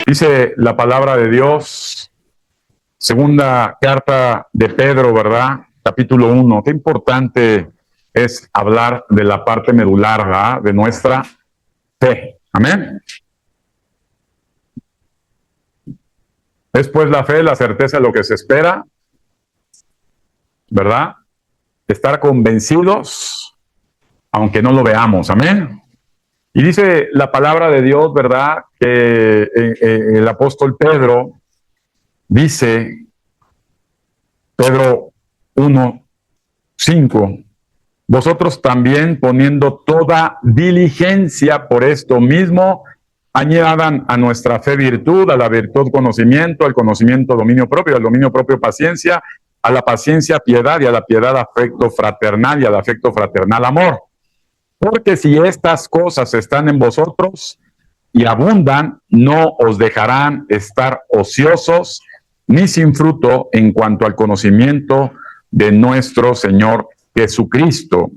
Dice la palabra de Dios, segunda carta de Pedro, ¿verdad? Capítulo 1. Qué importante es hablar de la parte medular, ¿verdad? De nuestra fe. Amén. Es pues la fe, la certeza de lo que se espera, ¿verdad? Estar convencidos, aunque no lo veamos. Amén. Y dice la palabra de Dios, ¿verdad? Que el apóstol Pedro dice, Pedro 1:5, vosotros también poniendo toda diligencia por esto mismo, añadan a nuestra fe virtud, a la virtud conocimiento, al conocimiento dominio propio, al dominio propio paciencia, a la paciencia piedad y a la piedad afecto fraternal y al afecto fraternal amor. Porque si estas cosas están en vosotros y abundan, no os dejarán estar ociosos ni sin fruto en cuanto al conocimiento de nuestro Señor Jesucristo.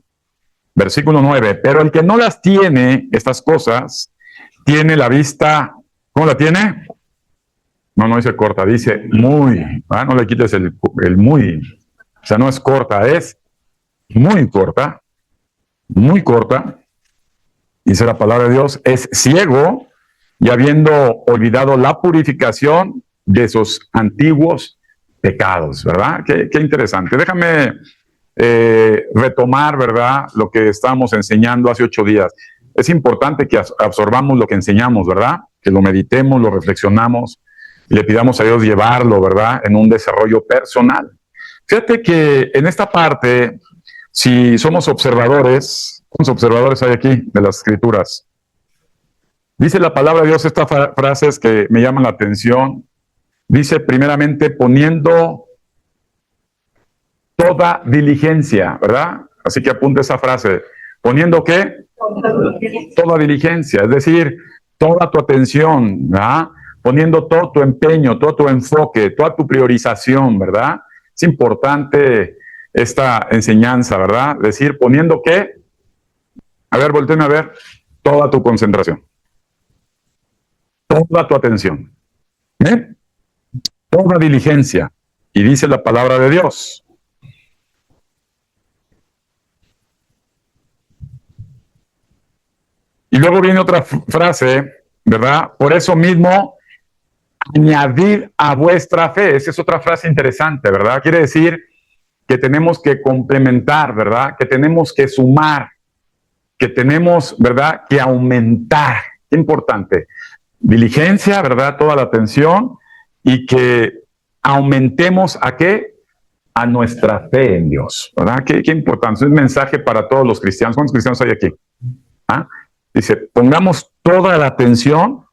Versículo 9. Pero el que no las tiene, estas cosas, tiene la vista, ¿cómo la tiene? No dice corta, dice muy. No le quites el muy. O sea, no es corta, es muy corta. Muy corta, dice la palabra de Dios, es ciego y habiendo olvidado la purificación de sus antiguos pecados, ¿verdad? Qué interesante. Déjame retomar, ¿verdad? Lo que estábamos enseñando hace 8 días. Es importante que absorbamos lo que enseñamos, ¿verdad? Que lo meditemos, lo reflexionamos y le pidamos a Dios llevarlo, ¿verdad? En un desarrollo personal. Fíjate que en esta parte, si somos observadores, ¿cuántos observadores hay aquí de las Escrituras? Dice la palabra de Dios estas frases que me llaman la atención. Dice primeramente poniendo toda diligencia, ¿verdad? Así que apunte esa frase. ¿Poniendo qué? Toda diligencia, es decir, toda tu atención, ¿verdad? Poniendo todo tu empeño, todo tu enfoque, toda tu priorización, ¿verdad? Es importante esta enseñanza, ¿verdad? Decir, poniendo ¿qué? A ver, volteen a ver, toda tu concentración, toda tu atención, ¿eh? Toda diligencia. Y dice la palabra de Dios. Y luego viene otra frase, ¿verdad? Por eso mismo, añadir a vuestra fe. Esa es otra frase interesante, ¿verdad? Quiere decir que tenemos que complementar, ¿verdad? Que tenemos que sumar, que tenemos, ¿verdad?, que aumentar. Qué importante. Diligencia, ¿verdad?, toda la atención, y que aumentemos ¿a qué? A nuestra fe en Dios, ¿verdad? Qué importante. Es un mensaje para todos los cristianos. ¿Cuántos cristianos hay aquí? ¿Ah? Dice, pongamos toda la atención,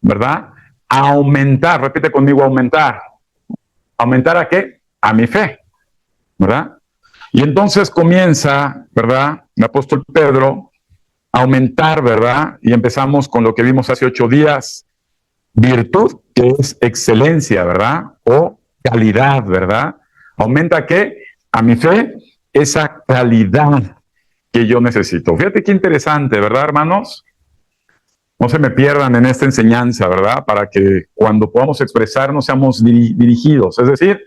¿verdad?, a aumentar. Repite conmigo, aumentar. ¿Aumentar a qué? A mi fe, ¿verdad? Y entonces comienza, ¿verdad?, el apóstol Pedro a aumentar, ¿verdad? Y empezamos con lo que vimos hace 8 días, virtud, que es excelencia, ¿verdad? O calidad, ¿verdad? ¿Aumenta qué? A mi fe, esa calidad que yo necesito. Fíjate qué interesante, ¿verdad, hermanos? No se me pierdan en esta enseñanza, ¿verdad? Para que cuando podamos expresarnos seamos dirigidos. Es decir,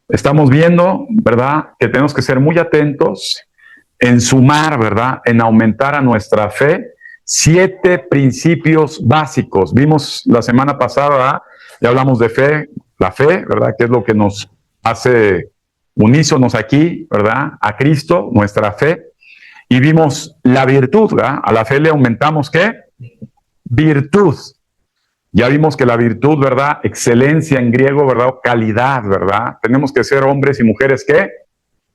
estamos viendo, ¿verdad?, que tenemos que ser muy atentos en sumar, ¿verdad?, en aumentar a nuestra fe 7 principios básicos. Vimos la semana pasada, ¿verdad?, ya hablamos de fe, la fe, ¿verdad?, que es lo que nos hace unísonos aquí, ¿verdad?, a Cristo, nuestra fe. Y vimos la virtud, ¿verdad? A la fe le aumentamos, ¿qué? Virtud. Ya vimos que la virtud, ¿verdad?, excelencia en griego, ¿verdad?, calidad, ¿verdad? Tenemos que ser hombres y mujeres, ¿qué?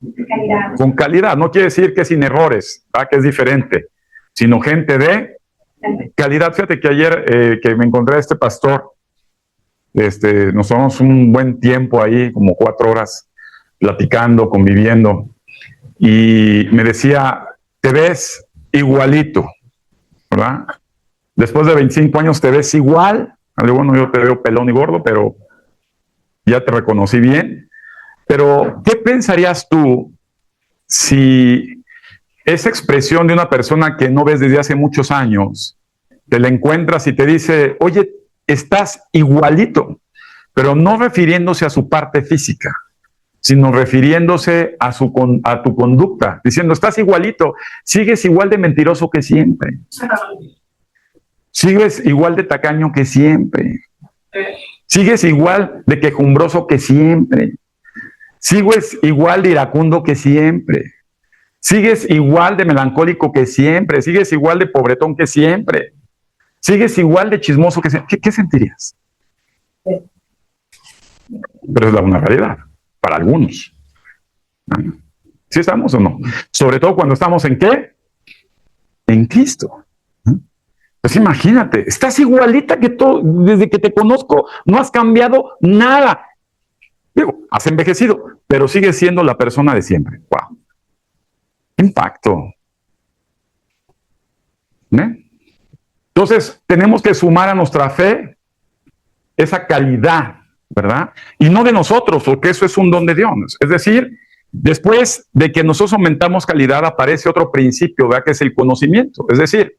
Calidad. Con calidad. No quiere decir que sin errores, ¿verdad?, que es diferente, sino gente de calidad. Fíjate que ayer que me encontré a este pastor, nos tomamos un buen tiempo ahí, como 4 horas, platicando, conviviendo, y me decía, te ves igualito, ¿verdad? Después de 25 años te ves igual. Bueno, yo te veo pelón y gordo, pero ya te reconocí bien. Pero, ¿qué pensarías tú si esa expresión de una persona que no ves desde hace muchos años, te la encuentras y te dice, oye, estás igualito, pero no refiriéndose a su parte física, sino refiriéndose a tu conducta, diciendo, estás igualito, sigues igual de mentiroso que siempre, sigues igual de tacaño que siempre, sigues igual de quejumbroso que siempre, sigues igual de iracundo que siempre, sigues igual de melancólico que siempre, sigues igual de pobretón que siempre, sigues igual de chismoso que siempre. ¿Qué sentirías? Pero es una realidad para algunos. ¿Sí estamos o no? Sobre todo cuando estamos ¿en qué? En Cristo. Pues imagínate, estás igualita que todo, desde que te conozco, no has cambiado nada. Digo, has envejecido, pero sigues siendo la persona de siempre. ¡Wow! Impacto. Entonces, tenemos que sumar a nuestra fe esa calidad, ¿verdad? Y no de nosotros, porque eso es un don de Dios. Es decir, después de que nosotros aumentamos calidad, aparece otro principio, ¿verdad? Que es el conocimiento. Es decir,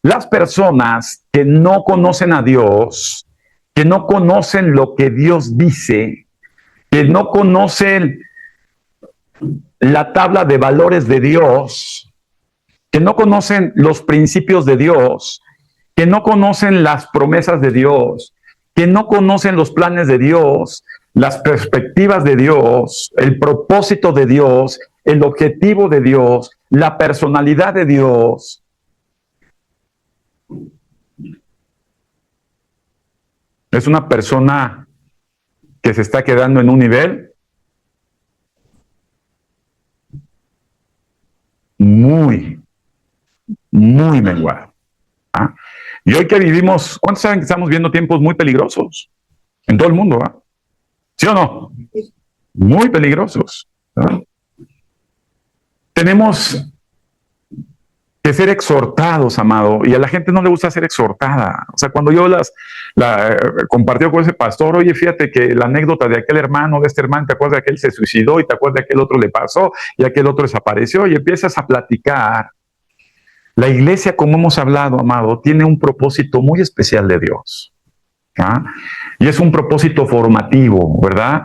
las personas que no conocen a Dios, que no conocen lo que Dios dice, que no conocen la tabla de valores de Dios, que no conocen los principios de Dios, que no conocen las promesas de Dios, que no conocen los planes de Dios, las perspectivas de Dios, el propósito de Dios, el objetivo de Dios, la personalidad de Dios. Es una persona que se está quedando en un nivel muy menguado. ¿Ah? Y hoy que vivimos, ¿cuántos saben que estamos viendo tiempos muy peligrosos en todo el mundo? ¿Ah? ¿Sí o no? Muy peligrosos. ¿Ah? Tenemos que ser exhortados, amado, y a la gente no le gusta ser exhortada. O sea, cuando yo compartió con ese pastor, oye, fíjate que la anécdota de aquel hermano, de este hermano, te acuerdas de aquel se suicidó y te acuerdas de aquel otro le pasó y aquel otro desapareció y empiezas a platicar. La iglesia, como hemos hablado, amado, tiene un propósito muy especial de Dios. ¿Ah? Y es un propósito formativo, ¿verdad?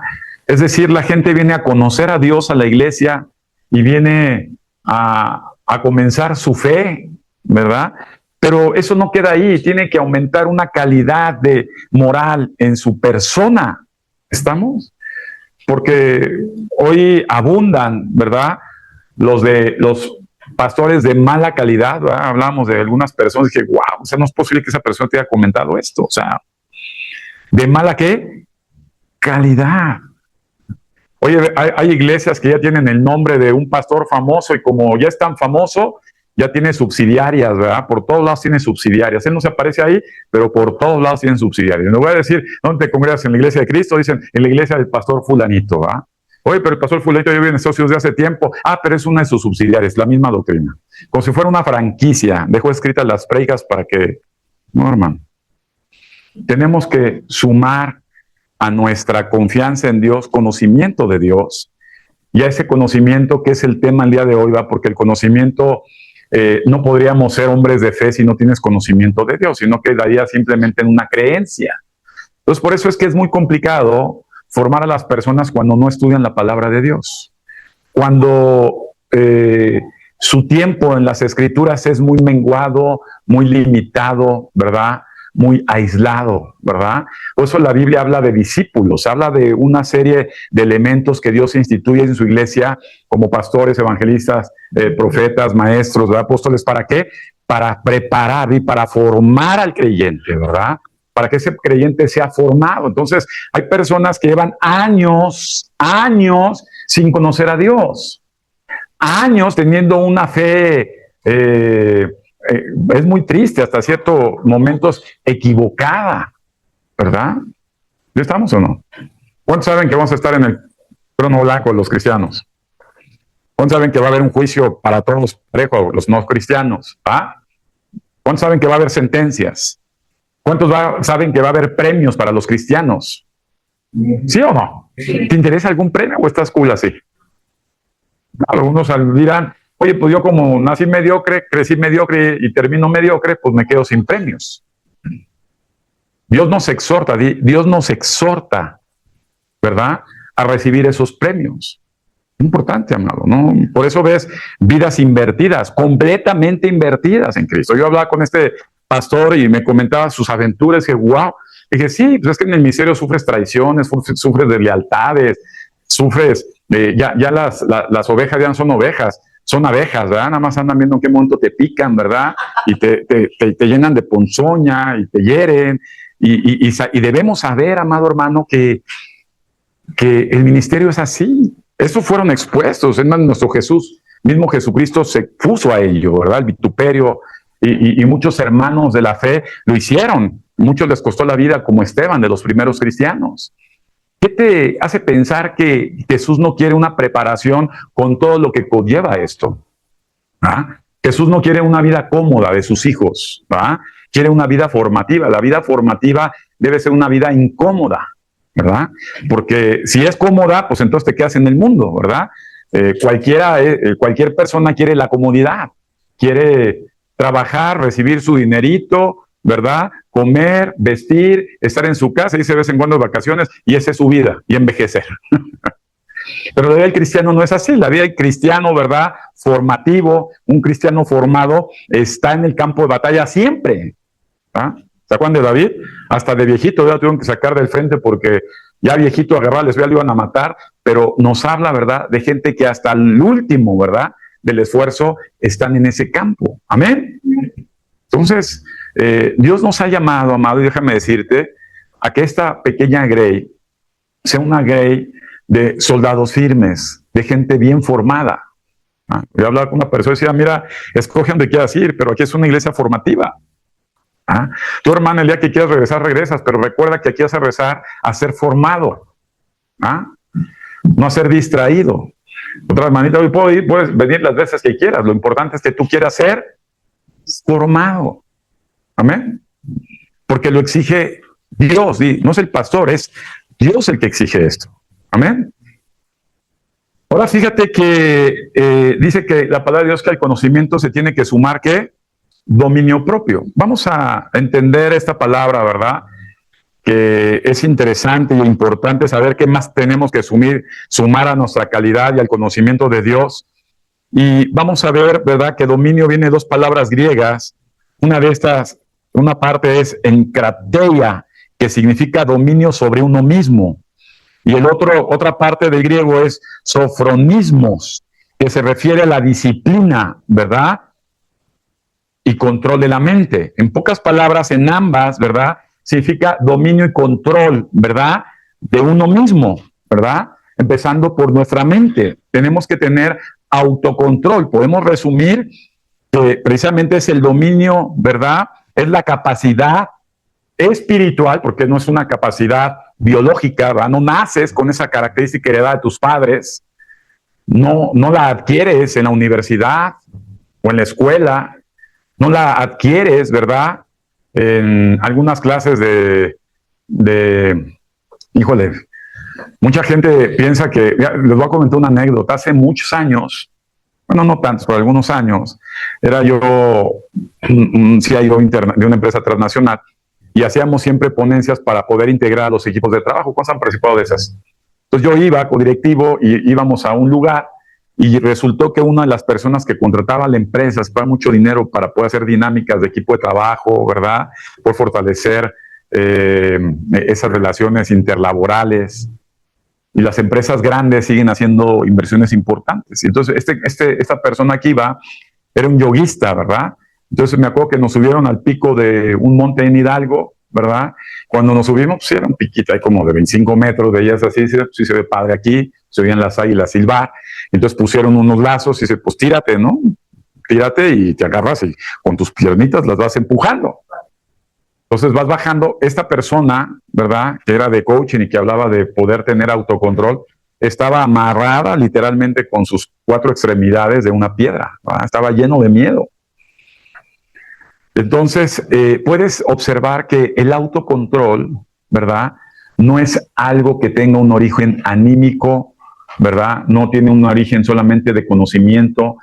Es decir, la gente viene a conocer a Dios a la iglesia y viene a comenzar su fe, ¿verdad? Pero eso no queda ahí, tiene que aumentar una calidad de moral en su persona. ¿Estamos? Porque hoy abundan, ¿verdad? Los pastores de mala calidad, ¿verdad? Hablamos de algunas personas que, wow, o sea, no es posible que esa persona te haya comentado esto, o sea, ¿de mala qué? Calidad. Oye, hay iglesias que ya tienen el nombre de un pastor famoso y como ya es tan famoso, ya tiene subsidiarias, ¿verdad? Por todos lados tiene subsidiarias. Él no se aparece ahí, pero por todos lados tienen subsidiarias. No voy a decir, ¿dónde te congregas? En la iglesia de Cristo, dicen, en la iglesia del pastor fulanito, ¿verdad? Oye, pero el pastor fulanito ya vive en socios de hace tiempo. Ah, pero es una de sus subsidiarias, la misma doctrina. Como si fuera una franquicia. Dejó escritas las predicas para que... No, hermano. Tenemos que sumar a nuestra confianza en Dios, conocimiento de Dios, y a ese conocimiento que es el tema el día de hoy, va, porque el conocimiento, no podríamos ser hombres de fe si no tienes conocimiento de Dios, sino quedaría simplemente en una creencia. Entonces, por eso es que es muy complicado formar a las personas cuando no estudian la palabra de Dios, cuando su tiempo en las escrituras es muy menguado, muy limitado, ¿verdad?, muy aislado, ¿verdad? Por eso la Biblia habla de discípulos, habla de una serie de elementos que Dios instituye en su iglesia como pastores, evangelistas, profetas, maestros, ¿verdad? Apóstoles. ¿Para qué? Para preparar y para formar al creyente, ¿verdad? Para que ese creyente sea formado. Entonces, hay personas que llevan años sin conocer a Dios, años teniendo una fe es muy triste, hasta ciertos momentos equivocada, ¿verdad? ¿Ya estamos o no? ¿Cuántos saben que vamos a estar en el trono blanco los cristianos? ¿Cuántos saben que va a haber un juicio para todos parejo, los no cristianos? ¿Ah? ¿Cuántos saben que va a haber sentencias? ¿Cuántos saben que va a haber premios para los cristianos? ¿Sí o no? ¿Te interesa algún premio o estás cool así? Algunos dirán, oye, pues yo como nací mediocre, crecí mediocre y termino mediocre, pues me quedo sin premios. Dios nos exhorta, ¿verdad?, a recibir esos premios. Importante, amado, ¿no? Por eso ves vidas invertidas, completamente invertidas en Cristo. Yo hablaba con este pastor y me comentaba sus aventuras, que wow. Dije, sí, pues es que en el ministerio sufres traiciones, sufres deslealtades, sufres, ya las ovejas ya no son ovejas, son abejas, ¿verdad? Nada más andan viendo en qué momento te pican, ¿verdad? Y te llenan de ponzoña y te hieren. Y debemos saber, amado hermano, que el ministerio es así. Estos fueron expuestos, es más, nuestro mismo Jesucristo se puso a ello, ¿verdad? El vituperio, y muchos hermanos de la fe lo hicieron. Muchos les costó la vida, como Esteban, de los primeros cristianos. ¿Qué te hace pensar que Jesús no quiere una preparación con todo lo que conlleva esto? ¿Ah? Jesús no quiere una vida cómoda de sus hijos, ¿verdad? Quiere una vida formativa. La vida formativa debe ser una vida incómoda, ¿verdad? Porque si es cómoda, pues entonces te quedas en el mundo, ¿verdad? Cualquier persona quiere la comodidad, quiere trabajar, recibir su dinerito, ¿verdad? Comer, vestir, estar en su casa, irse de vez en cuando de vacaciones, y esa es su vida, y envejecer. Pero la vida del cristiano no es así. La vida del cristiano, ¿verdad?, formativo, un cristiano formado, está en el campo de batalla siempre. ¿Ah? ¿Se acuerdan de David? Hasta de viejito ya tuvieron que sacar del frente porque ya viejito agarrarles, ya lo iban a matar, pero nos habla, ¿verdad?, de gente que hasta el último, ¿verdad?, del esfuerzo están en ese campo. Amén. Entonces, Dios nos ha llamado, amado, y déjame decirte, a que esta pequeña Grey sea una Grey de soldados firmes, de gente bien formada. Yo hablaba con una persona y decía, mira, escoge donde quieras ir, pero aquí es una iglesia formativa. Tu hermana, el día que quieras regresar, regresas, pero recuerda que aquí vas a regresar a ser formado, no a ser distraído. Otra hermanita, hoy puedo ir, puedes venir las veces que quieras, lo importante es que tú quieras ser formado. Amén. Porque lo exige Dios, no es el pastor, es Dios el que exige esto. Amén. Ahora fíjate que dice que la palabra de Dios, que al conocimiento se tiene que sumar, ¿qué? Dominio propio. Vamos a entender esta palabra, ¿verdad? Que es interesante y importante saber qué más tenemos que sumar a nuestra calidad y al conocimiento de Dios. Y vamos a ver, ¿verdad?, que dominio viene de dos palabras griegas. Una de estas, una parte es enkrateia, que significa dominio sobre uno mismo. Y otra parte del griego es sofronismos, que se refiere a la disciplina, ¿verdad?, y control de la mente. En pocas palabras, en ambas, ¿verdad?, significa dominio y control, ¿verdad?, de uno mismo, ¿verdad? Empezando por nuestra mente. Tenemos que tener autocontrol. Podemos resumir que precisamente es el dominio, ¿verdad? Es la capacidad espiritual, porque no es una capacidad biológica, ¿verdad? No naces con esa característica heredada de tus padres, no la adquieres en la universidad o en la escuela, no la adquieres, ¿verdad?, en algunas clases híjole, mucha gente piensa que, les voy a comentar una anécdota, hace muchos años, bueno, no tantos, pero algunos años, era yo un CIO de una empresa transnacional y hacíamos siempre ponencias para poder integrar a los equipos de trabajo. ¿Cuántos han participado de esas? Entonces yo iba con directivo y íbamos a un lugar y resultó que una de las personas que contrataba a la empresa, se paga mucho dinero para poder hacer dinámicas de equipo de trabajo, ¿verdad?, por fortalecer esas relaciones interlaborales. Y las empresas grandes siguen haciendo inversiones importantes. Entonces, esta persona que iba era un yoguista, ¿verdad? Entonces, me acuerdo que nos subieron al pico de un monte en Hidalgo, ¿verdad? Cuando nos subimos, pues era un piquito ahí como de 25 metros, veías así, sí se ve padre aquí, se oían las águilas silbar. Entonces pusieron unos lazos y dice, pues tírate, ¿no? Tírate y te agarras y con tus piernitas las vas empujando. Entonces vas bajando. Esta persona, ¿verdad?, que era de coaching y que hablaba de poder tener autocontrol, estaba amarrada literalmente con sus 4 extremidades de una piedra, ¿verdad? Estaba lleno de miedo. Entonces, puedes observar que el autocontrol, ¿verdad?, no es algo que tenga un origen anímico, ¿verdad? No tiene un origen solamente de conocimiento,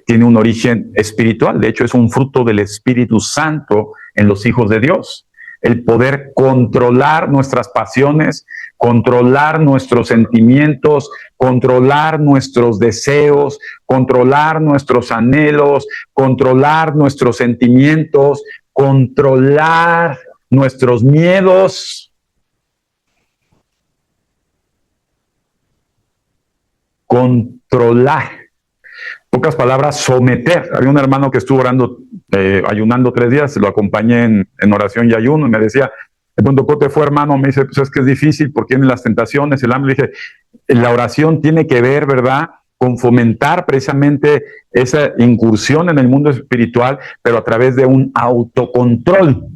tiene un origen espiritual. De hecho, es un fruto del Espíritu Santo en los hijos de Dios. el poder controlar nuestras pasiones, controlar nuestros sentimientos, controlar nuestros deseos, controlar nuestros anhelos, controlar nuestros sentimientos, controlar nuestros miedos, controlar. Pocas palabras, someter. Había un hermano que estuvo orando, ayunando 3 días, lo acompañé en oración y ayuno, y me decía, de pronto, ¿cómo te fue, hermano? Me dice, pues es que es difícil porque tienen las tentaciones, el hambre. Le dije, la oración tiene que ver, ¿verdad?, con fomentar precisamente esa incursión en el mundo espiritual, pero a través de un autocontrol.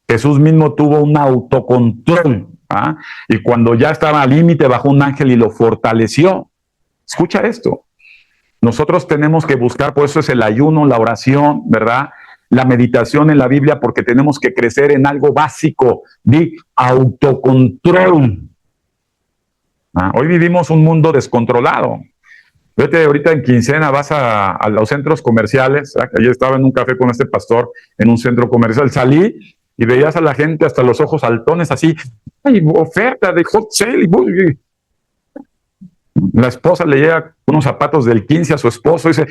Jesús mismo tuvo un autocontrol, ¿ah? Y cuando ya estaba al límite, bajó un ángel y lo fortaleció. Escucha esto. Nosotros tenemos que buscar, por eso es el ayuno, la oración, ¿verdad?, la meditación en la Biblia, porque tenemos que crecer en algo básico de autocontrol. Hoy vivimos un mundo descontrolado. Vete ahorita en quincena, vas a los centros comerciales. Ayer estaba en un café con este pastor en un centro comercial. Salí y veías a la gente hasta los ojos saltones así. ¡Ay, oferta de hot sale! La esposa le llega unos zapatos del 15 a su esposo y dice,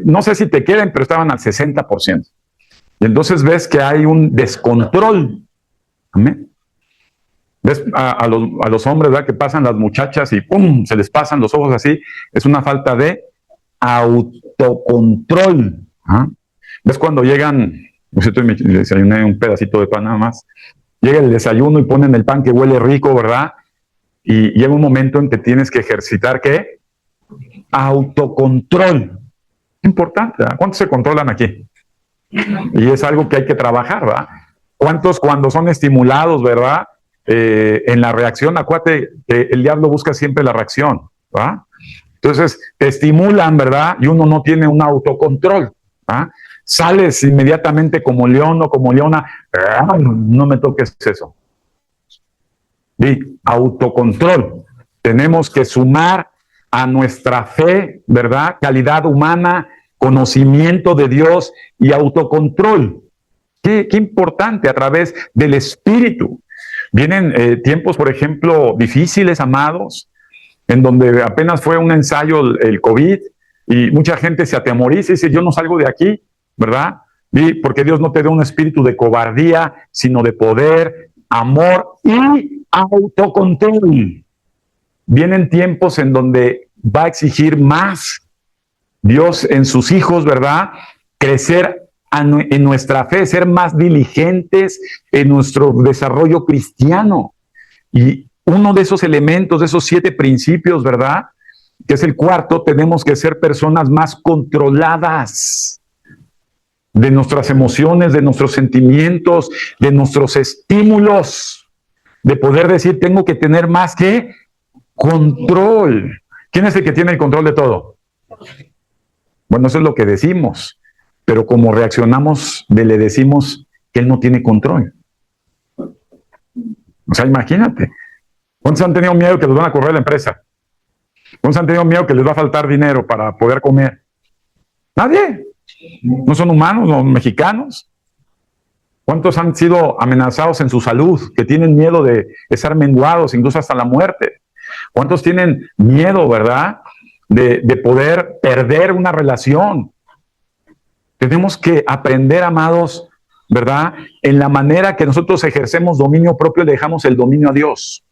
no sé si te queden, pero estaban al 60%. Y entonces ves que hay un descontrol. ¿Amén? Ves a los hombres, ¿verdad?, que pasan las muchachas y ¡pum!, se les pasan los ojos así. Es una falta de autocontrol. ¿Ves cuando llegan? Me desayuné un pedacito de pan nada más. Llega el desayuno y ponen el pan que huele rico, ¿verdad? Y llega un momento en que tienes que ejercitar, ¿qué? Autocontrol. Importante, ¿verdad? ¿Cuántos se controlan aquí? Y es algo que hay que trabajar, ¿verdad? ¿Cuántos cuando son estimulados, ¿verdad?, en la reacción? Acuérdate que el diablo busca siempre la reacción, ¿verdad? Entonces, te estimulan, ¿verdad? Y uno no tiene un autocontrol, ¿verdad? Sales inmediatamente como león o como leona, no me toques eso. Y autocontrol. Tenemos que sumar a nuestra fe, ¿verdad?, calidad humana, conocimiento de Dios y autocontrol. Qué importante, a través del Espíritu. Vienen tiempos, por ejemplo, difíciles, amados, en donde apenas fue un ensayo el COVID y mucha gente se atemoriza y dice, yo no salgo de aquí, ¿verdad? Y porque Dios no te da un espíritu de cobardía, sino de poder, amor y autocontrol. Vienen tiempos en donde va a exigir más Dios en sus hijos, ¿verdad? Crecer en nuestra fe, ser más diligentes en nuestro desarrollo cristiano. Y uno de esos elementos, de esos 7 principios, ¿verdad?, que es el cuarto, tenemos que ser personas más controladas de nuestras emociones, de nuestros sentimientos, de nuestros estímulos, de poder decir, tengo que tener más que control. ¿Quién es el que tiene el control de todo? Bueno, eso es lo que decimos, pero como reaccionamos, le decimos que él no tiene control. O sea, imagínate. ¿Cuántos han tenido miedo que los van a correr de la empresa? ¿Cuántos han tenido miedo que les va a faltar dinero para poder comer? Nadie. No son humanos, no mexicanos. ¿Cuántos han sido amenazados en su salud, que tienen miedo de estar menguados, incluso hasta la muerte? ¿Cuántos tienen miedo, verdad, de poder perder una relación? Tenemos que aprender, amados, ¿verdad?, en la manera que nosotros ejercemos dominio propio, le dejamos el dominio a Dios.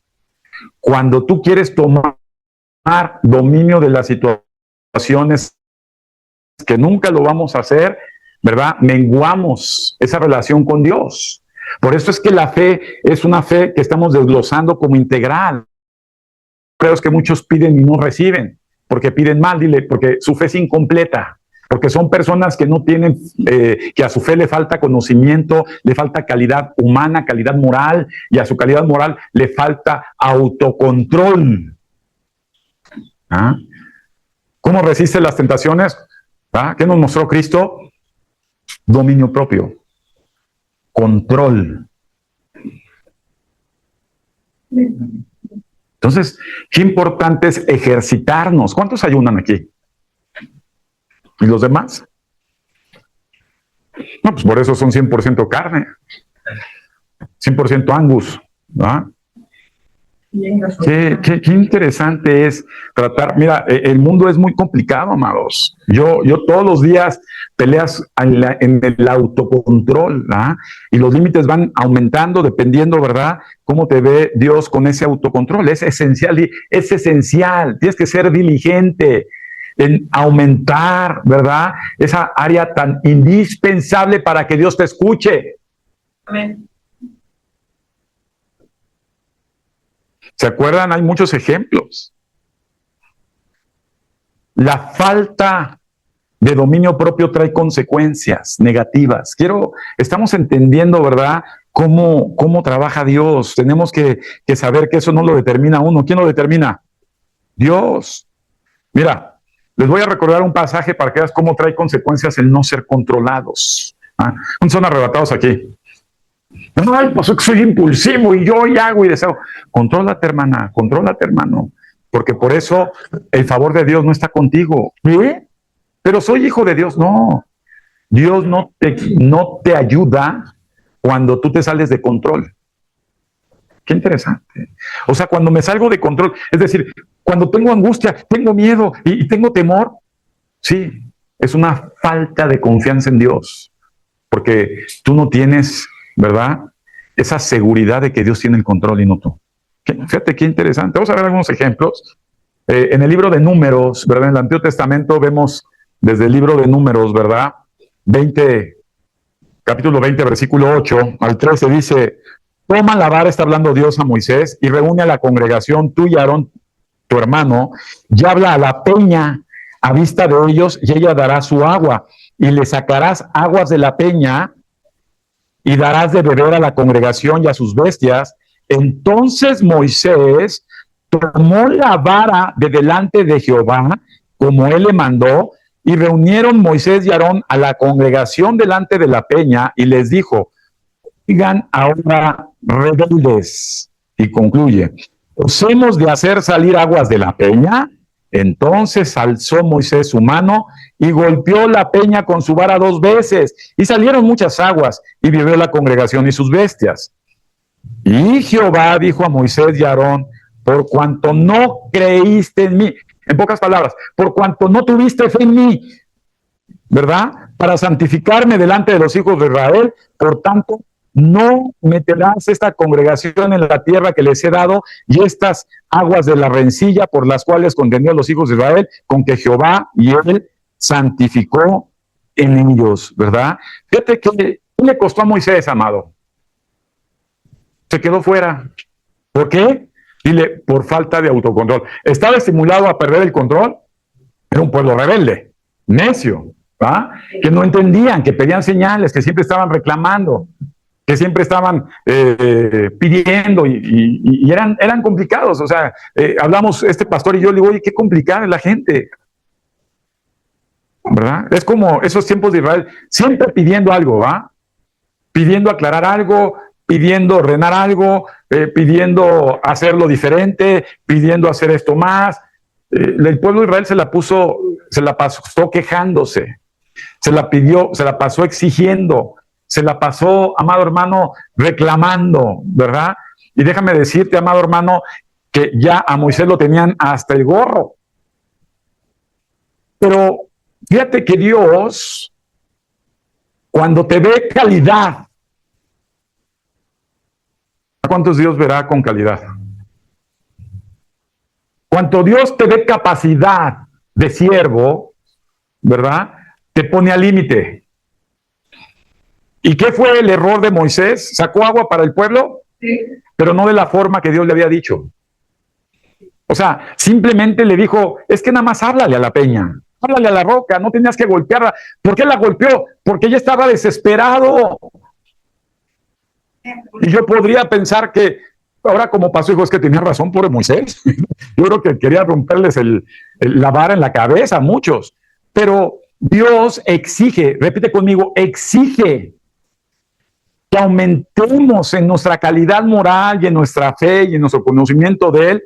Cuando tú quieres tomar dominio de las situaciones, que nunca lo vamos a hacer, ¿verdad?, menguamos esa relación con Dios. Por eso es que la fe es una fe que estamos desglosando como integral. Creo que muchos piden y no reciben, porque piden mal, porque su fe es incompleta, porque son personas que no tienen, que a su fe le falta conocimiento, le falta calidad humana, calidad moral, y a su calidad moral le falta autocontrol. ¿Cómo resiste las tentaciones? ¿Qué nos mostró Cristo? Dominio propio, control. Entonces, qué importante es ejercitarnos. ¿Cuántos ayunan aquí? ¿Y los demás? No, pues por eso son 100% carne. 100% Angus, ¿verdad? Qué interesante es tratar. Mira, el mundo es muy complicado, amados. Yo todos los días peleas en el autocontrol, ¿verdad? Y los límites van aumentando dependiendo, ¿verdad? Cómo te ve Dios con ese autocontrol. Es esencial, es esencial. Tienes que ser diligente en aumentar, ¿verdad? Esa área tan indispensable para que Dios te escuche. Amén. ¿Se acuerdan? Hay muchos ejemplos. La falta de dominio propio trae consecuencias negativas. Estamos entendiendo, ¿verdad? Cómo trabaja Dios. Tenemos que saber que eso no lo determina uno. ¿Quién lo determina? Dios. Mira, les voy a recordar un pasaje para que veas cómo trae consecuencias el no ser controlados. Son arrebatados aquí. Ay, pues soy impulsivo y yo hago y deseo. Contrólate, hermana, contrólate, hermano. Porque por eso el favor de Dios no está contigo. ¿Qué? Pero soy hijo de Dios. No. Dios no te ayuda cuando tú te sales de control. Qué interesante. O sea, cuando me salgo de control, es decir, cuando tengo angustia, tengo miedo y tengo temor, sí, es una falta de confianza en Dios. Porque tú no tienes, ¿verdad? Esa seguridad de que Dios tiene el control y no tú. Fíjate qué interesante. Vamos a ver algunos ejemplos. En el libro de Números, ¿verdad? En el Antiguo Testamento vemos desde el libro de Números, ¿verdad? Capítulo 20, versículo 8 al 13 dice: toma la vara, está hablando Dios a Moisés, y reúne a la congregación, tú y Aarón, tu hermano, y habla a la peña a vista de ellos, y ella dará su agua, y le sacarás aguas de la peña, y darás de beber a la congregación y a sus bestias. Entonces Moisés tomó la vara de delante de Jehová, como él le mandó, y reunieron Moisés y Aarón a la congregación delante de la peña, y les dijo: oigan ahora, rebeldes. Y concluye: ¿os hemos de hacer salir aguas de la peña? Entonces alzó Moisés su mano y golpeó la peña con su vara 2 veces, y salieron muchas aguas, y bebió la congregación y sus bestias. Y Jehová dijo a Moisés y a Aarón: por cuanto no creíste en mí, en pocas palabras, por cuanto no tuviste fe en mí, ¿verdad? Para santificarme delante de los hijos de Israel, por tanto, no meterás esta congregación en la tierra que les he dado, y estas aguas de la rencilla por las cuales contendió a los hijos de Israel, con que Jehová y él santificó en ellos, ¿verdad? Fíjate que ¿qué le costó a Moisés, amado? Se quedó fuera. ¿Por qué? Dile: por falta de autocontrol. ¿Estaba estimulado a perder el control? Era un pueblo rebelde, necio, ¿verdad? Que no entendían, que pedían señales, que siempre estaban reclamando, que siempre estaban pidiendo y eran complicados. O sea, hablamos este pastor y yo, le digo: oye, qué complicada es la gente, ¿verdad? Es como esos tiempos de Israel, siempre pidiendo algo, ¿va? Pidiendo aclarar algo, pidiendo ordenar algo, pidiendo hacerlo diferente, pidiendo hacer esto más. El pueblo de Israel se la pasó quejándose, se la pasó exigiendo, se la pasó, amado hermano, reclamando, ¿verdad? Y déjame decirte, amado hermano, que ya a Moisés lo tenían hasta el gorro. Pero fíjate que Dios, cuando te ve calidad, ¿a cuántos Dios verá con calidad? Cuando Dios te ve capacidad de siervo, ¿verdad? Te pone al límite. ¿Y qué fue el error de Moisés? ¿Sacó agua para el pueblo? Sí. Pero no de la forma que Dios le había dicho. O sea, simplemente le dijo: es que nada más háblale a la peña, háblale a la roca, no tenías que golpearla. ¿Por qué la golpeó? Porque ella estaba desesperado. Y yo podría pensar que ahora, como pasó, hijo, es que tenía razón, pobre Moisés. Yo creo que quería romperles la vara en la cabeza a muchos. Pero Dios exige, repite conmigo, exige que aumentemos en nuestra calidad moral y en nuestra fe y en nuestro conocimiento de Él,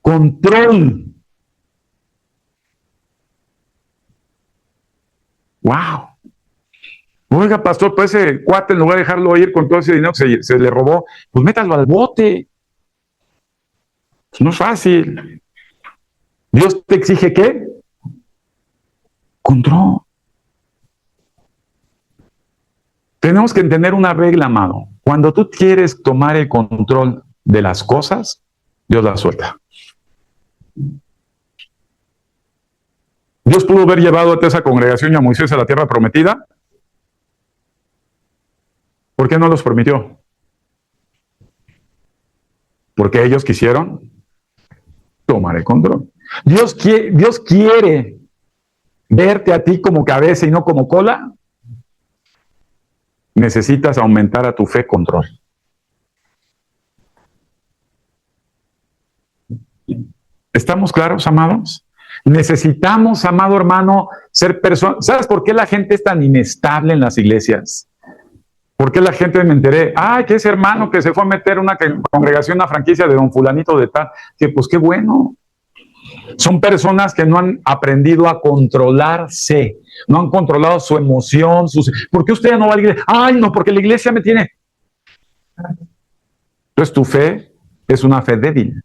control. ¡Wow! Oiga, pastor, pues ese cuate, en lugar de dejarlo ir con todo ese dinero que se le robó, pues métalo al bote. No es fácil. Dios te exige ¿qué? Control. Tenemos que entender una regla, amado. Cuando tú quieres tomar el control de las cosas, Dios las suelta. Dios pudo haber llevado a esa congregación y a Moisés a la tierra prometida. ¿Por qué no los permitió? Porque ellos quisieron tomar el control. Dios quiere verte a ti como cabeza y no como cola. Necesitas aumentar a tu fe control. ¿Estamos claros, amados? Necesitamos, amado hermano, ser personas. ¿Sabes por qué la gente es tan inestable en las iglesias? ¿Por qué la gente me enteré? Ay, que ese hermano que se fue a meter una congregación, una franquicia de don fulanito de tal. Que pues qué bueno. Son personas que no han aprendido a controlarse, no han controlado su emoción. ¿Por qué usted ya no va a la iglesia? Ay, no, porque la iglesia me tiene. Entonces tu fe es una fe débil.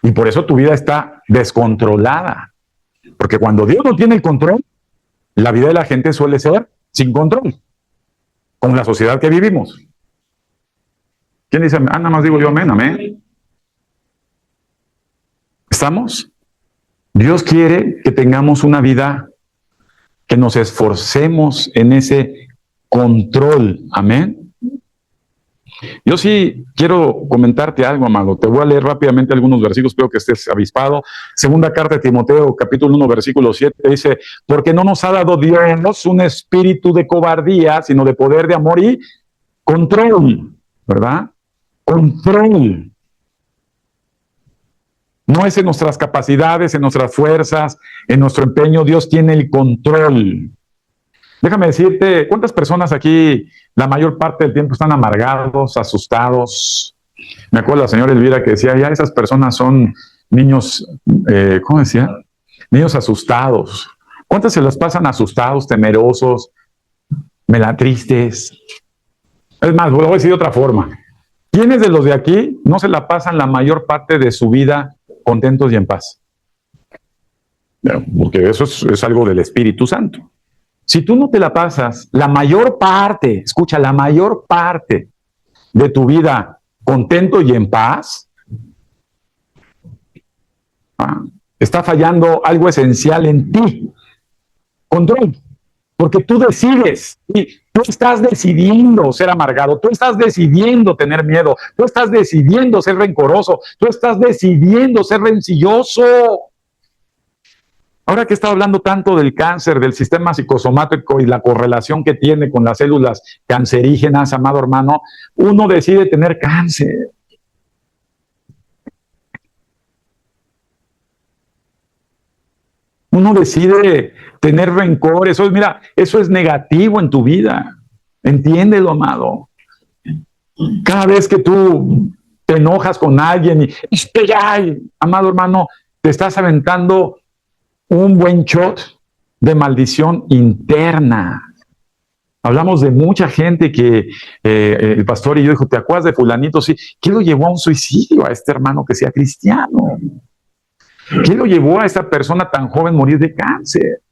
Y por eso tu vida está descontrolada. Porque cuando Dios no tiene el control, la vida de la gente suele ser sin control. Como la sociedad que vivimos. ¿Quién dice? Ah, nada más digo yo amén, amén. ¿Estamos? Dios quiere que tengamos una vida, que nos esforcemos en ese control. Amén. Yo sí quiero comentarte algo, amado. Te voy a leer rápidamente algunos versículos, espero que estés avispado. Segunda carta de Timoteo, capítulo 1, versículo 7, dice, porque no nos ha dado Dios un espíritu de cobardía, sino de poder, de amor y control, ¿verdad? Control. No es en nuestras capacidades, en nuestras fuerzas, en nuestro empeño. Dios tiene el control. Déjame decirte, ¿cuántas personas aquí la mayor parte del tiempo están amargados, asustados? Me acuerdo la señora Elvira que decía, ya esas personas son niños, ¿cómo decía? Niños asustados. ¿Cuántas se las pasan asustados, temerosos, melatristes? Es más, lo voy a decir de otra forma. ¿Quiénes de los de aquí no se la pasan la mayor parte de su vida contentos y en paz? Porque eso es algo del Espíritu Santo. Si tú no te la pasas la mayor parte, escucha, la mayor parte de tu vida contento y en paz, está fallando algo esencial en ti. Control. Porque tú decides, y tú estás decidiendo ser amargado, tú estás decidiendo tener miedo, tú estás decidiendo ser rencoroso, tú estás decidiendo ser rencilloso. Ahora que he estado hablando tanto del cáncer, del sistema psicosomático y la correlación que tiene con las células cancerígenas, amado hermano, uno decide tener cáncer. Uno decide tener rencor. Mira, eso es negativo en tu vida. Entiéndelo, amado. Cada vez que tú te enojas con alguien y amado hermano, te estás aventando un buen shot de maldición interna. Hablamos de mucha gente que el pastor y yo dijo, ¿te acuerdas de fulanito? Sí. ¿Qué lo llevó a un suicidio a este hermano que sea cristiano? ¿Qué lo llevó a esta persona tan joven a morir de cáncer?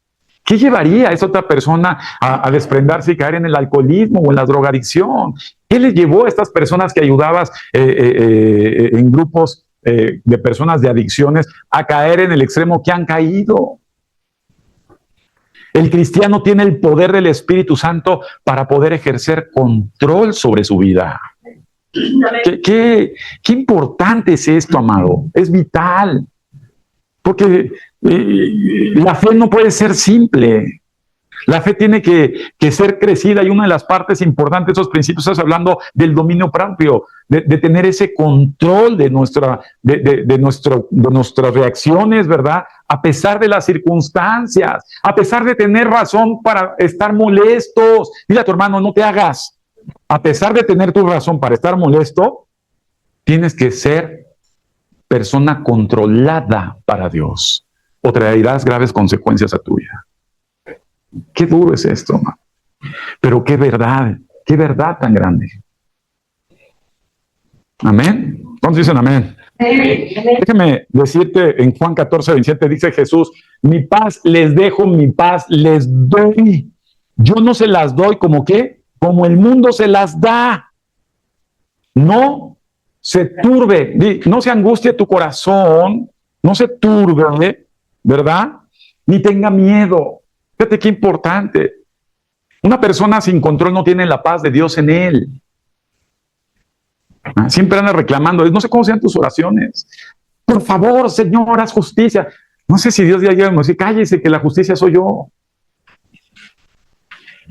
¿Qué llevaría a esa otra persona a desprenderse y caer en el alcoholismo o en la drogadicción? ¿Qué le llevó a estas personas que ayudabas en grupos de personas de adicciones a caer en el extremo que han caído? El cristiano tiene el poder del Espíritu Santo para poder ejercer control sobre su vida. Qué importante es esto, amado. Es vital. Porque la fe no puede ser simple. La fe tiene que ser crecida, y una de las partes importantes de esos principios es hablando del dominio propio, de tener ese control de nuestras reacciones, ¿verdad? A pesar de las circunstancias, a pesar de tener razón para estar molestos. Dile a tu hermano, no te hagas. A pesar de tener tu razón para estar molesto, tienes que ser persona controlada para Dios, o traerás graves consecuencias a tu vida. Qué duro es esto, man. Pero qué verdad tan grande. Amén. ¿Cuántos dicen amén? Déjame decirte, en Juan 14:27 dice Jesús, mi paz les dejo, mi paz les doy. Yo no se las doy como ¿qué? Como el mundo se las da. No se turbe, no se angustie tu corazón, no se turbe, ¿verdad? Ni tenga miedo. Fíjate qué importante. Una persona sin control no tiene la paz de Dios en él. Siempre anda reclamando, no sé cómo sean tus oraciones. Por favor, Señor, haz justicia. No sé si Dios ya llega y me dice, cállese que la justicia soy yo.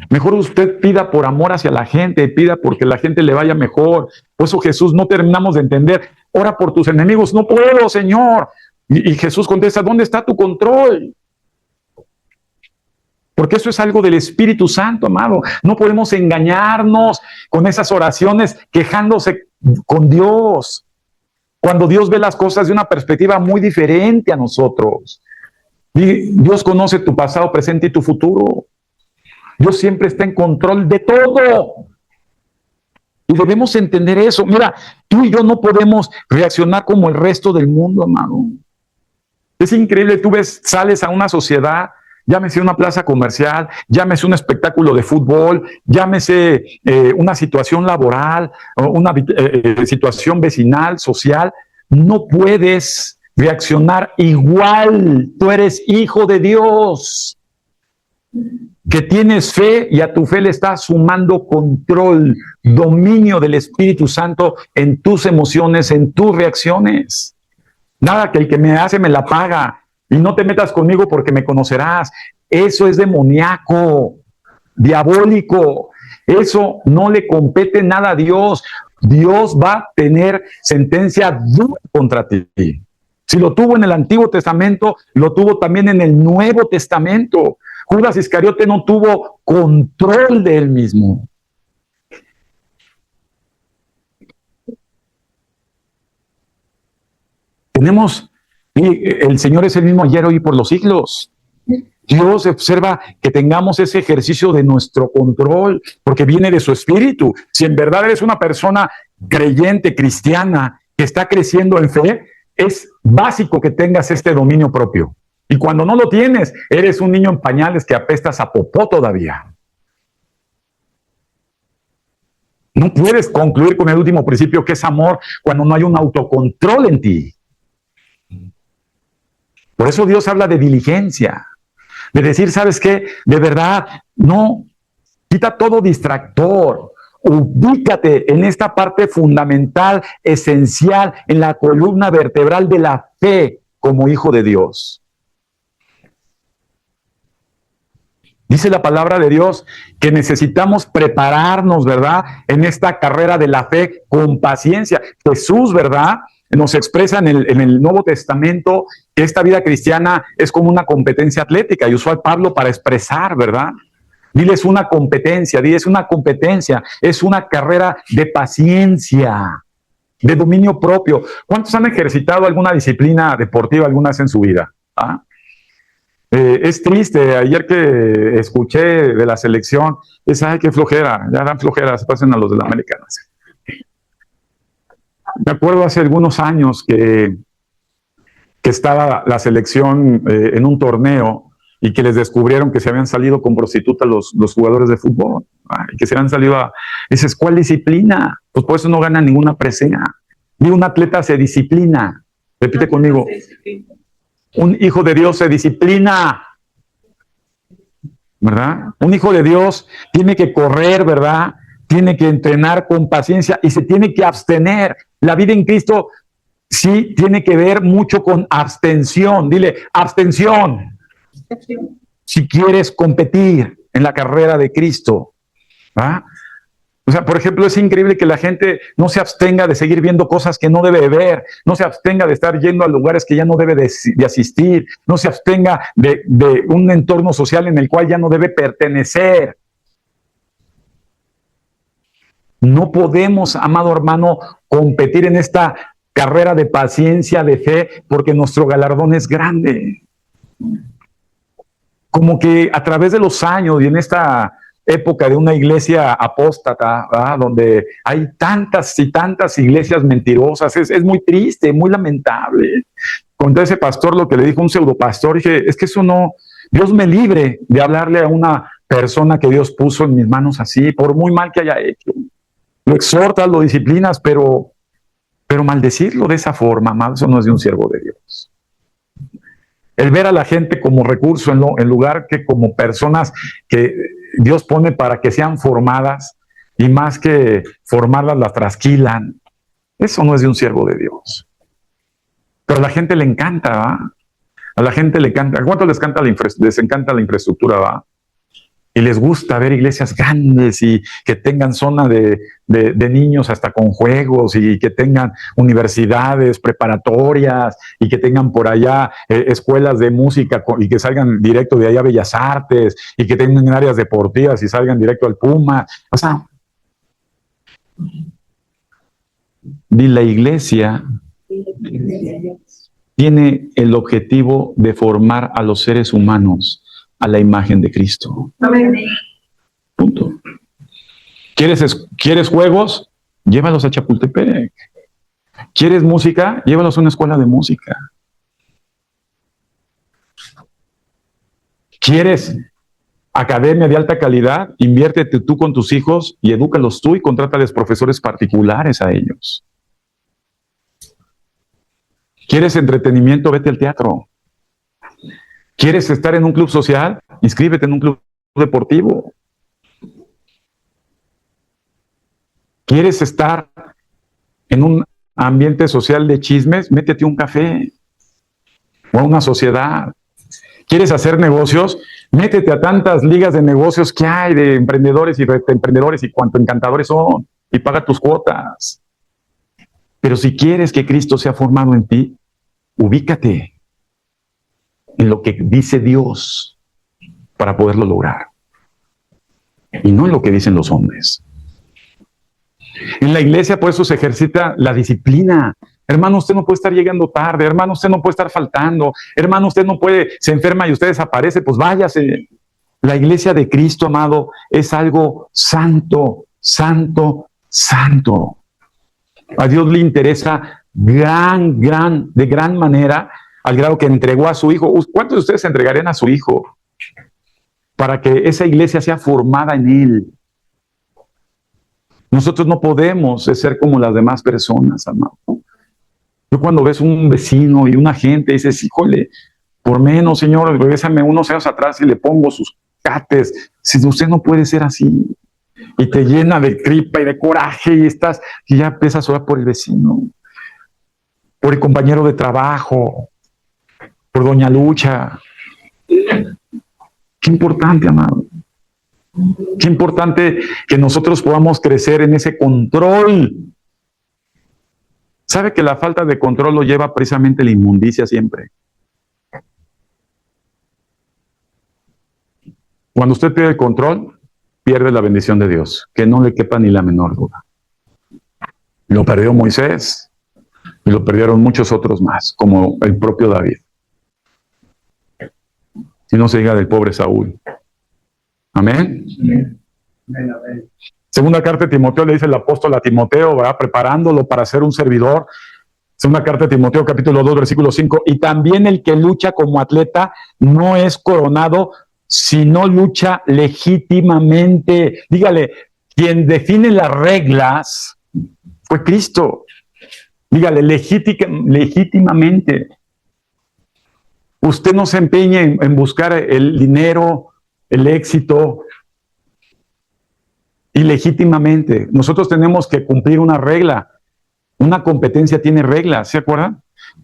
Mejor usted pida por amor hacia la gente, pida porque la gente le vaya mejor. Por eso Jesús no terminamos de entender. Ora por tus enemigos. No puedo, Señor. Y Jesús contesta, ¿dónde está tu control? Porque eso es algo del Espíritu Santo, amado. No podemos engañarnos con esas oraciones quejándose con Dios. Cuando Dios ve las cosas de una perspectiva muy diferente a nosotros. Dios conoce tu pasado, presente y tu futuro. Dios siempre está en control de todo. Y debemos entender eso. Mira, tú y yo no podemos reaccionar como el resto del mundo, amado. Es increíble, tú ves, sales a una sociedad, llámese una plaza comercial, llámese un espectáculo de fútbol, llámese una situación laboral, una situación vecinal, social, no puedes reaccionar igual. Tú eres hijo de Dios, que tienes fe y a tu fe le estás sumando control, dominio del Espíritu Santo en tus emociones, en tus reacciones. Nada que el que me hace me la paga y no te metas conmigo porque me conocerás. Eso es demoníaco, diabólico. Eso no le compete nada a Dios. Dios va a tener sentencia dura contra ti. Si lo tuvo en el Antiguo Testamento, lo tuvo también en el Nuevo Testamento. Judas Iscariote no tuvo control de él mismo. El Señor es el mismo ayer, hoy y por los siglos. Dios observa que tengamos ese ejercicio de nuestro control, porque viene de su espíritu. Si en verdad eres una persona creyente, cristiana, que está creciendo en fe, es básico que tengas este dominio propio. Y cuando no lo tienes, eres un niño en pañales que apestas a popó todavía. No puedes concluir con el último principio, que es amor, cuando no hay un autocontrol en ti. Por eso Dios habla de diligencia, de decir, ¿sabes qué? De verdad, no, quita todo distractor, ubícate en esta parte fundamental, esencial, en la columna vertebral de la fe como hijo de Dios. Dice la palabra de Dios que necesitamos prepararnos, ¿verdad? En esta carrera de la fe con paciencia. Jesús, ¿verdad? Nos expresa en el Nuevo Testamento que esta vida cristiana es como una competencia atlética y usó a Pablo para expresar, ¿verdad? Diles una competencia, es una carrera de paciencia, de dominio propio. ¿Cuántos han ejercitado alguna disciplina deportiva alguna vez en su vida? ¿Ah? Es triste, ayer que escuché de la selección, ay, qué flojera, ya dan flojera, se pasen a los de la americana. Me acuerdo hace algunos años que estaba la selección en un torneo y que les descubrieron que se habían salido con prostitutas los jugadores de fútbol, y que se habían salido a... Dices, ¿cuál disciplina? Pues por eso no ganan ninguna presea. Ni un atleta se disciplina. Repite conmigo. Un hijo de Dios se disciplina, ¿verdad? Un hijo de Dios tiene que correr, ¿verdad? Tiene que entrenar con paciencia y se tiene que abstener. La vida en Cristo sí tiene que ver mucho con abstención. Dile, abstención. Si quieres competir en la carrera de Cristo, ¿verdad? O sea, por ejemplo, es increíble que la gente no se abstenga de seguir viendo cosas que no debe ver, no se abstenga de estar yendo a lugares que ya no debe de asistir, no se abstenga de un entorno social en el cual ya no debe pertenecer. No podemos, amado hermano, competir en esta carrera de paciencia, de fe, porque nuestro galardón es grande. Como que a través de los años y en esta época de una iglesia apóstata, ¿verdad? Donde hay tantas y tantas iglesias mentirosas. Es muy triste, muy lamentable. Contra ese pastor lo que le dijo un pseudopastor, dije, es que eso no, Dios me libre de hablarle a una persona que Dios puso en mis manos así, por muy mal que haya hecho. Lo exhortas, lo disciplinas, pero maldecirlo de esa forma, amado, eso no es de un siervo de Dios. El ver a la gente como recurso en lugar que como personas que Dios pone para que sean formadas, y más que formarlas las trasquilan, eso no es de un siervo de Dios. Pero a la gente le encanta, ¿va? A la gente le encanta. ¿A cuánto les encanta la infraestructura, va? Y les gusta ver iglesias grandes y que tengan zona de niños hasta con juegos, y que tengan universidades preparatorias, y que tengan por allá escuelas de música, y que salgan directo de allá a Bellas Artes, y que tengan áreas deportivas y salgan directo al Puma. O sea, y la iglesia tiene el objetivo de formar a los seres humanos a la imagen de Cristo. Amén. Punto. ¿Quieres juegos? Llévalos a Chapultepec. ¿Quieres música? Llévalos a una escuela de música. ¿Quieres academia de alta calidad? Inviértete tú con tus hijos y edúcalos tú y contrátales profesores particulares a ellos. ¿Quieres entretenimiento? Vete al teatro. ¿Quieres estar en un club social? Inscríbete en un club deportivo. ¿Quieres estar en un ambiente social de chismes? Métete a un café o a una sociedad. ¿Quieres hacer negocios? Métete a tantas ligas de negocios que hay de emprendedores y cuanto encantadores son, y paga tus cuotas. Pero si quieres que Cristo sea formado en ti, ubícate en lo que dice Dios para poderlo lograr, y no en lo que dicen los hombres. En la iglesia, por eso se ejercita la disciplina. Hermano, usted no puede estar llegando tarde. Hermano, usted no puede estar faltando. Hermano, usted no puede, se enferma y usted desaparece, pues váyase. La iglesia de Cristo, amado, es algo santo, santo, santo. A Dios le interesa de gran manera, al grado que entregó a su hijo. ¿Cuántos de ustedes entregarían a su hijo para que esa iglesia sea formada en él? Nosotros no podemos ser como las demás personas, amado. Yo cuando ves un vecino y una gente, dices, híjole, por menos, Señor, regrésame unos años atrás y le pongo sus cates. Si usted no puede ser así, y te llena de tripa y de coraje, y ya empiezas a orar por el vecino, por el compañero de trabajo, por Doña Lucha. Qué importante, amado. Qué importante que nosotros podamos crecer en ese control. ¿Sabe que la falta de control lo lleva precisamente la inmundicia siempre? Cuando usted pierde el control, pierde la bendición de Dios, que no le quepa ni la menor duda. Lo perdió Moisés y lo perdieron muchos otros más, como el propio David. Si no se diga del pobre Saúl. Amén. Amén. Segunda carta de Timoteo, le dice el apóstol a Timoteo, ¿verdad? Preparándolo para ser un servidor. Segunda carta de Timoteo, capítulo 2, versículo 5. Y también el que lucha como atleta no es coronado, sino lucha legítimamente. Dígale, quien define las reglas fue Cristo. Dígale, legítimamente. Usted no se empeñe en buscar el dinero, el éxito, ilegítimamente. Nosotros tenemos que cumplir una regla. Una competencia tiene reglas, ¿se acuerdan?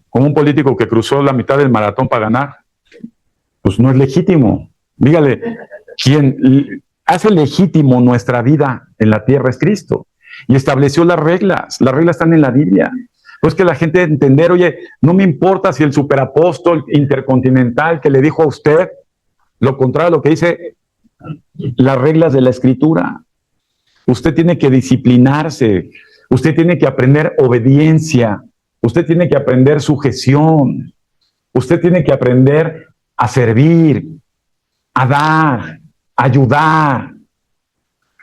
Como un político que cruzó la mitad del maratón para ganar. Pues no es legítimo. Dígale, quien hace legítimo nuestra vida en la tierra es Cristo. Y estableció las reglas. Las reglas están en la Biblia. Pues que la gente debe entender, oye, no me importa si el superapóstol intercontinental que le dijo a usted lo contrario a lo que dice las reglas de la Escritura. Usted tiene que disciplinarse, usted tiene que aprender obediencia, usted tiene que aprender sujeción, usted tiene que aprender a servir, a dar, a ayudar,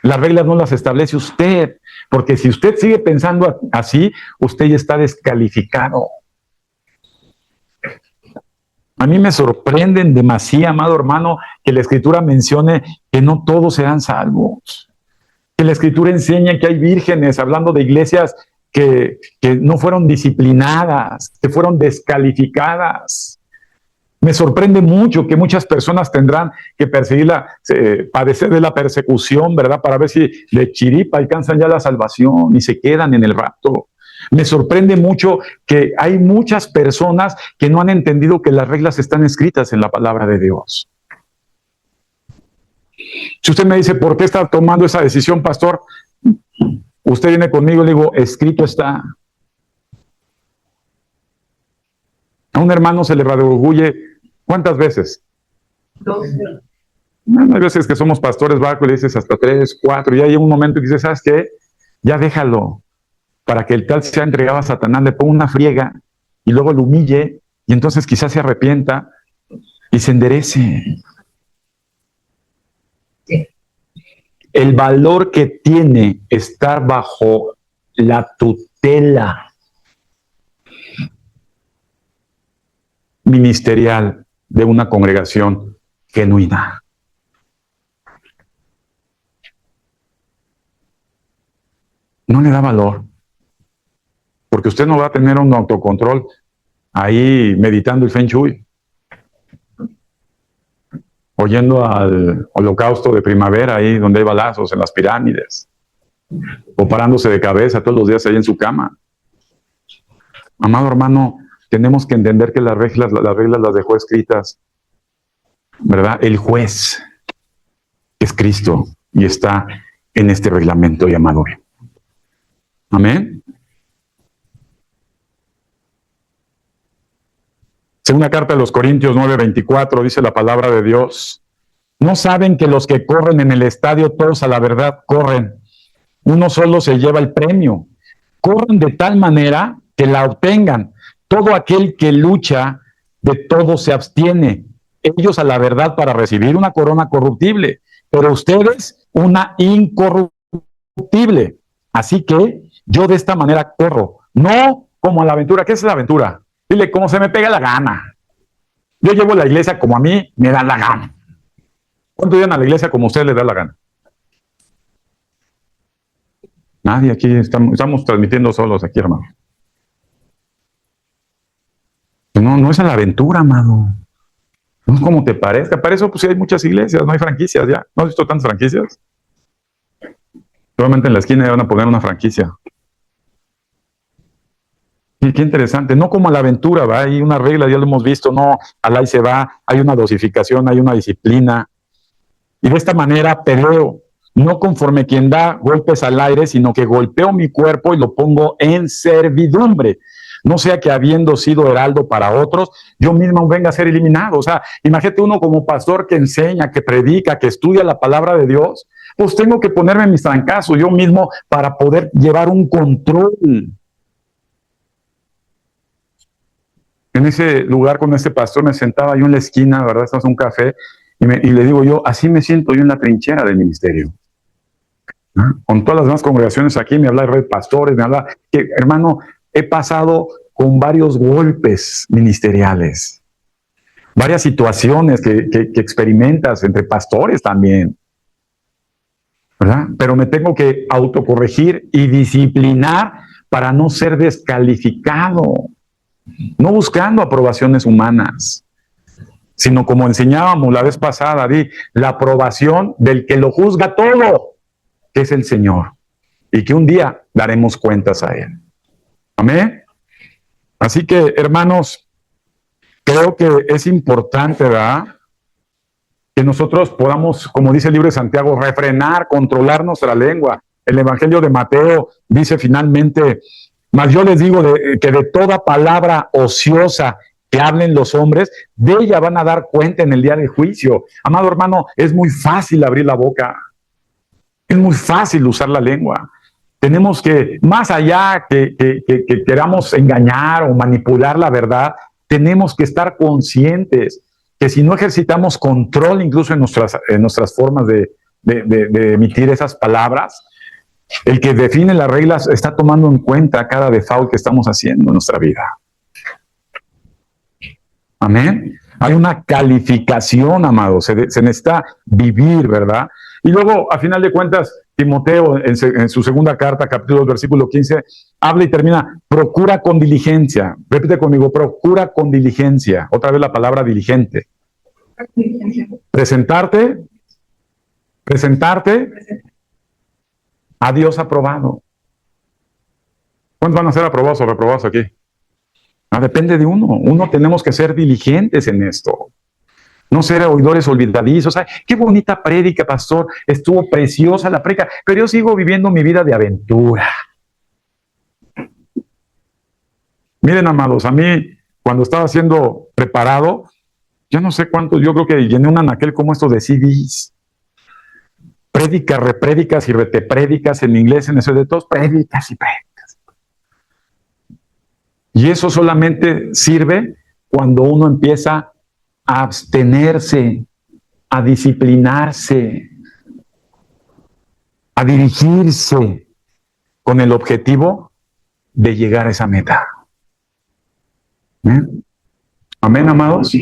Las reglas no las establece usted, porque si usted sigue pensando así, usted ya está descalificado. A mí me sorprenden demasiado, amado hermano, que la Escritura mencione que no todos serán salvos. Que la Escritura enseña que hay vírgenes, hablando de iglesias que no fueron disciplinadas, que fueron descalificadas. Me sorprende mucho que muchas personas tendrán que padecer de la persecución, ¿verdad? Para ver si de chiripa alcanzan ya la salvación y se quedan en el rapto. Me sorprende mucho que hay muchas personas que no han entendido que las reglas están escritas en la palabra de Dios. Si usted me dice, ¿por qué está tomando esa decisión, pastor? Usted viene conmigo y le digo, escrito está. A un hermano se le radioorgulle, ¿cuántas veces? 12. Hay veces que somos pastores barcos y le dices hasta 3, 4, y hay un momento que dices, ¿sabes qué? Ya déjalo, para que el tal sea entregado a Satanás, le ponga una friega y luego lo humille, y entonces quizás se arrepienta y se enderece. Sí. El valor que tiene estar bajo la tutela ministerial de una congregación genuina. No le da valor, porque usted no va a tener un autocontrol ahí meditando el Feng Shui, oyendo al holocausto de primavera ahí donde hay balazos en las pirámides, o parándose de cabeza todos los días ahí en su cama. Amado hermano, tenemos que entender que las reglas las dejó escritas, ¿verdad? El juez es Cristo y está en este reglamento llamado. Amén. Segunda carta de los Corintios 9:24 dice la palabra de Dios. ¿No saben que los que corren en el estadio todos a la verdad corren? Uno solo se lleva el premio. Corren de tal manera que la obtengan. Todo aquel que lucha, de todo se abstiene. Ellos a la verdad para recibir una corona corruptible, pero ustedes una incorruptible. Así que yo de esta manera corro, no como a la aventura. ¿Qué es la aventura? Dile, como se me pega la gana. Yo llevo la iglesia como a mí me da la gana. ¿Cuánto llegan a la iglesia como a usted le da la gana? Nadie aquí, estamos transmitiendo solos aquí, hermano. No es a la aventura, amado. No es como te parezca. Para eso, pues hay muchas iglesias, no hay franquicias ya. ¿No has visto tantas franquicias? Solamente en la esquina van a poner una franquicia. Y qué interesante. No como a la aventura, ¿va? Hay una regla, ya lo hemos visto. No, al ahí se va. Hay una dosificación, hay una disciplina. Y de esta manera peleo. No conforme quien da golpes al aire, sino que golpeo mi cuerpo y lo pongo en servidumbre. No sea que habiendo sido heraldo para otros, yo mismo venga a ser eliminado. O sea, imagínate uno como pastor que enseña, que predica, que estudia la palabra de Dios, pues tengo que ponerme mis trancazos yo mismo para poder llevar un control. En ese lugar con este pastor me sentaba yo en la esquina, ¿verdad? Estamos en un café y le digo yo, así me siento yo en la trinchera del ministerio. Con todas las demás congregaciones aquí me habla de pastores, me habla que, hermano, he pasado con varios golpes ministeriales, varias situaciones que experimentas entre pastores también, ¿verdad? Pero me tengo que autocorregir y disciplinar para no ser descalificado, no buscando aprobaciones humanas, sino como enseñábamos la vez pasada, la aprobación del que lo juzga todo, que es el Señor, y que un día daremos cuentas a Él. Amén. Así que, hermanos, creo que es importante, ¿verdad?, que nosotros podamos, como dice el libro de Santiago, refrenar, controlar nuestra lengua. El Evangelio de Mateo dice finalmente, mas yo les digo que de toda palabra ociosa que hablen los hombres, de ella van a dar cuenta en el día del juicio. Amado hermano, es muy fácil abrir la boca. Es muy fácil usar la lengua. Tenemos que, más allá que queramos engañar o manipular la verdad, tenemos que estar conscientes que si no ejercitamos control incluso en nuestras formas de de emitir esas palabras, el que define las reglas está tomando en cuenta cada default que estamos haciendo en nuestra vida. Amén. Hay una calificación, amados. Se necesita vivir, ¿verdad? Y luego, a final de cuentas, Timoteo, en su segunda carta, capítulo 2, versículo 15, habla y termina, procura con diligencia. Repite conmigo, procura con diligencia. Otra vez la palabra diligente. Presentarte a Dios aprobado. ¿Cuántos van a ser aprobados o reprobados aquí? Depende de uno. Uno tenemos que ser diligentes en esto. No ser oidores olvidadizos. Ay, qué bonita prédica, pastor. Estuvo preciosa la prédica, pero yo sigo viviendo mi vida de aventura. Miren, amados, a mí, cuando estaba siendo preparado, yo no sé cuántos, yo creo que llené un anaquel como estos de CDs. Prédicas, reprédicas y reteprédicas en inglés, en eso de todos, prédicas y prédicas. Y eso solamente sirve cuando uno empieza a abstenerse, a disciplinarse, a dirigirse con el objetivo de llegar a esa meta. ¿Amén, amados?